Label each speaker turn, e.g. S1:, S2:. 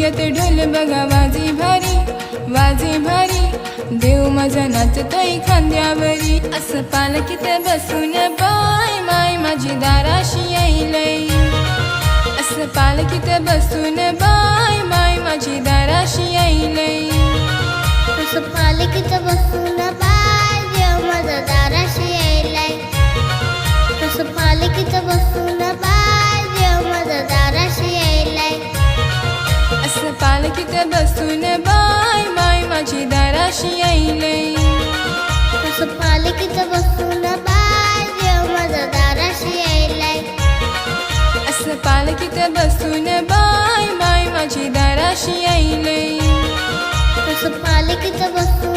S1: मुंग्यात ढोल बघा वाजे भारी, वाजे भारी, देव माझा नाचतोय खांद्यावरी. असं पालखीत बसून बाय माय माझी दाराशी येईलय. असं पालखीत बसून बाय माय माझी दाराशी येईलय.
S2: असं पालखीत बसून बाय देव माझा दाराशी येईलय. असं पालखीत बसून बाय देव माझा दाराशी येईलय.
S1: असं पालखीत बसून बाय माय माझी दाराशी येईलय.
S2: असं पालखीत बसून बाय देव माझा दाराशी येईलय.
S1: असं पालखीत बसून बाय माय माझी दाराशी येईलय.
S2: असं पालखीत बसून